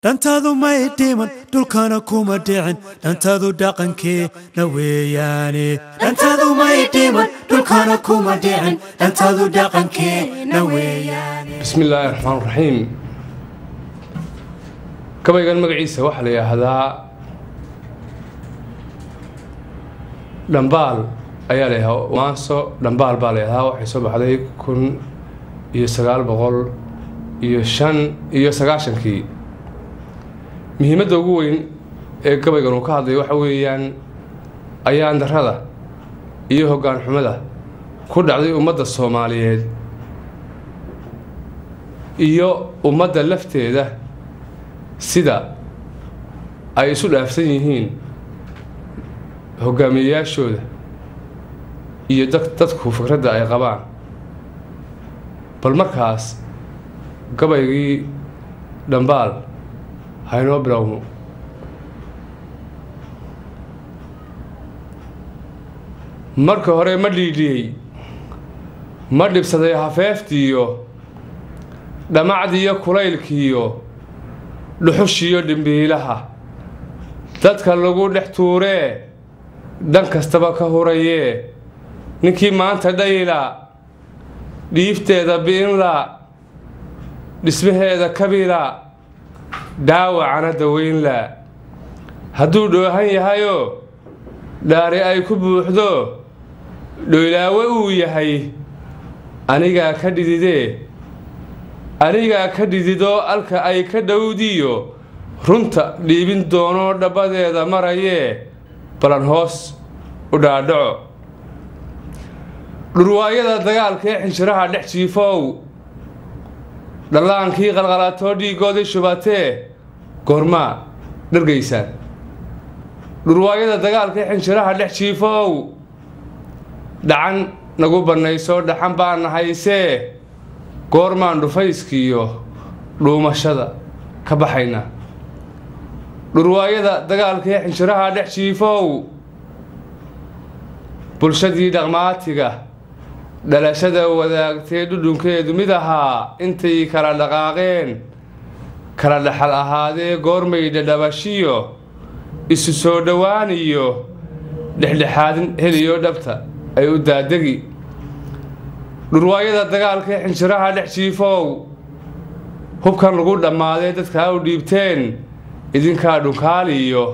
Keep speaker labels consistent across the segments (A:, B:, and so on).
A: dhantaadu may dhiman dhulkana kuma dhicin dhantaadu dhaqankee na weeyaane dhantaadu may dhiman dhulkana kuma dhicin dhantaadu dhaqankee na weeyaane
B: bismillaahi raxmaani raxiim kabaygan magaciisa waxa la yiraahdaa dhambaal ayaa la yiraahdaa maaso dhambaal baa la yiraahdaa waxay soo baxday 1995 muhiimadda ugu weyn ee gabaygan uu ka hadlay waxa weeyaan ayaan darrada iyo hoggaan xumada ku dhacday ummadda Soomaaliyeed iyo ummadda lafteeda sida ay isu dhaafsan yihiin hogaamiyayaashooda iyo dadku fikradda ay qabaan bal markaas gabaygii dhambaal haynoo bilowno marka hore ma dhiidhiyey ma dhibsaday hafeeftiiyo dhamacdiiyo kulaylkiiyo dhuxushiyo dhimbiilaha dadka lagu dhex tuuree dhan kastaba ka hurayee ninkii maanta dhayla dhiifteeda bi'inla dhismaheeda kabila daawacana daweynla hadduu dhoohan yahayoo dhaari ay ku buuxdo dhoylaawe uu yahay anigaa ka dhididoo alka ay ka dhowdiyo runta dhiibin doono dhabadeeda marayee balan hoos u dhaadhaco dhurwaayada dagaalka ee xinshiraha dhex jiifow dhallaankii qalqalaatoo dhiigoodii shubatee goormaa dhargaysaan dhurwaayada dagaalka ee xinshiraha dhex jiifow dhacan nagu bannayso dhaxan baan nahaysee goormaan dhufayskiiyo dhuumashada ka baxayna dhurwaayada dagaalka ee xinshiraha dhex jiifow bulshadii dhaqmaatiga dhalashada wadaagtee dhudhunkeedu mid ahaa intay kala dhaqaaqeen kala dhaxal ahaadee goormay dhadhabashiyo isu soo dhowaan iyo dhexdhexaadin heliyo dhabta ay u daadegi dhurwaayada dagaalka ee xinshiraha dhex jiifow hubkan lagu dhammaaday dadkaa u dhiibteen idinkaa dhunkaaliyo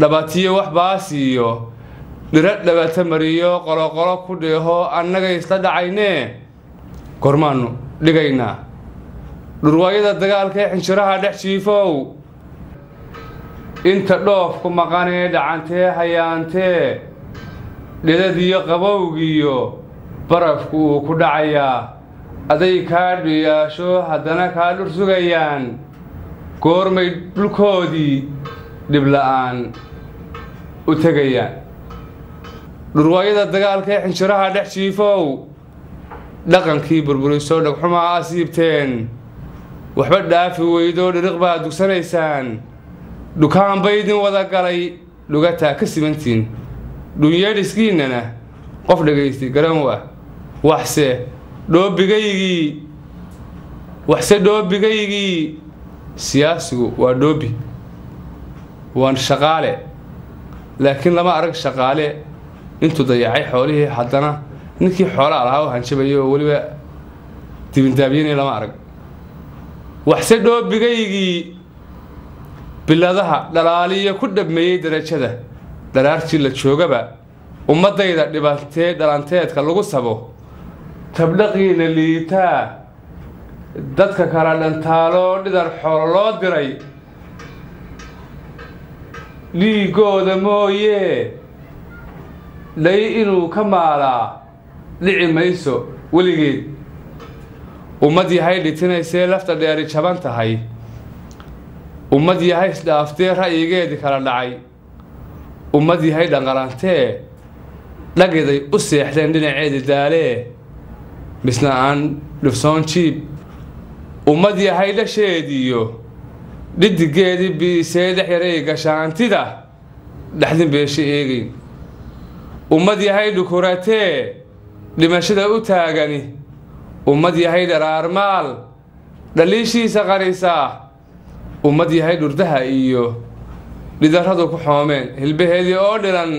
B: dhabatiyo wax baasiyo dhira dhabata mariyo qoloqolo ku dheeho annaga isla dhacaynee gormaannu dhigaynaa dhurwaayada dagaalka ee xinshiraha dhex jiifow inta dhoofku maqanee dhacantee hayaantee dhedadiyo qabowgiyo barafku uu ku dhacayaa aday kaa dhiyaasho haddana kaa dhur sugayaan goormay dhulkoodii dhibla'aan u tegayaan dhurwaayada dagaalka ee xinshiraha dhex jiifow dhaqankii burburiso dhagxumaa asiibteen waxba dhaafi weydoo dhiriq baad dugsanaysaan dhukaan baydin wada galay dhugataa ka simantiin dhunyeedhiskiinnana qof dhagaystay garan waa waxse dhoobigaygii siyaasigu waa dhoobi waan shaqaale laakiin lama arag shaqaale intuu dayacay xoolihii haddana ninkii xoolaa lahaa u hanjabayo oo weliba dibindaabiyanay lama arag waxse dhoobigaygii biladaha dhalaaliyo ku dhammeeyey darajada dharaartii la joogaba ummaddayda dhibantee dhalanteedka lagu sabo tabdhaqiina liitaa dadka kala dhantaaloo dhidar xoolo loo diray dhiigooda mooyee dhay inuu ka maalaa dhici mayso weligeed ummad yahay dhitinaysee lafta dheeri jaban tahay ummad yahay isdhaaftee ra'yigeedii kala dhacay ummad yahay dhanqalantee dhagiday u seexdeen dhinaceedii daalee misna aan dhifsoon jiib ummad yahay dhasheediyo dhidigeedii biisee dhex yaray gashaantida dhexdin beesha eegayn ummad yahay dhukuratee dhimashada u taagani ummad yahay dharaarmaal dhaliishiisa qarisa ummad yahay dhurdaha iyo lidaradu ku xoomeen hilbaheedii oo dhilan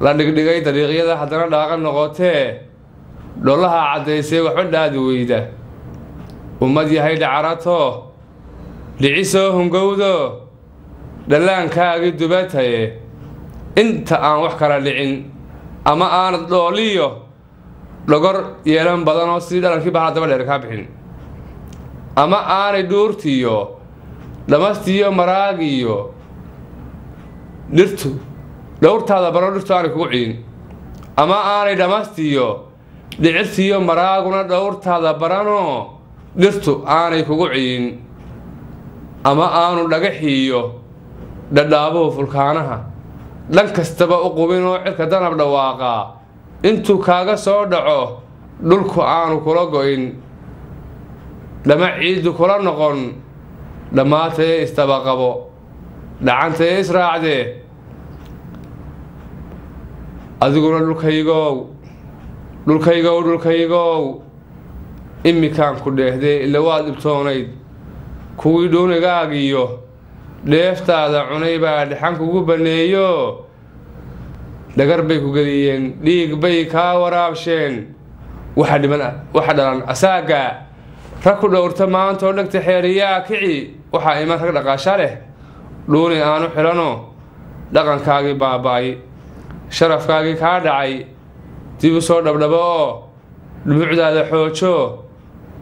B: la dhigdhigay dariiqyada haddana dhaaqan noqotee dholaha caddaysay waxba dhaadi weyda ummad yahay dhacarato dhicisoo hungowdo dhallaankaagii dubataye inta aan wax kala dhicin ama aanad dhooliyo dhogor yeelan badanoo sidii dhalankii bahal daba dheer kaa bixin ama aanay dhuurtiyo dhamastiyo maraagiyo dhirtu dhowrtaada baro dhirtu aanay kugu ciyin ama aanay dhamastiyo dhicirtiyo maraaguna dhowrtaada baranoo dhirtu aanay kugu ciyin ama aanu dhagaxiyo dhadhaabuhu fulkaanaha dhan kastaba u qubinoo cirka danab dhawaaqaa intuu kaaga soo dhaco dhulku aanu kula go'in dhama ciiddu kula noqon dhammaatayee istabaqabo dhacantayee israacdee adiguna dhulkaygow immikaan ku dheehdee ila waad dhibtoonayd kuwii dhuunigaagiyo dheeftaada cunay baa dhexan kugu banneeyo dhagar bay ku geliyeen dhiig bay kaa waraabsheen waxa dhalan asaaga rag ku dhowrta maantoo dhegta xeeriyaa kici waxaa iman rag dhaqaasha leh dhuuni aanu xidhano dhaqankaagii baaba'ay sharafkaagii kaa dhacay dib u soo dhabdhabo oo dhumucdaada xoojo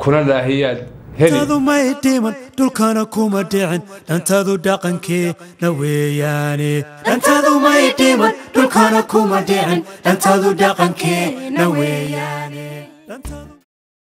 B: kuna dhaahiyaad
A: dantaadu may dhiman dhulkana kuma dhicin dantaadu dhaqankeena weeyaane dantaadu may dhiman dhulkana kuma dhicin dantaadu dhaqankeena weeyaane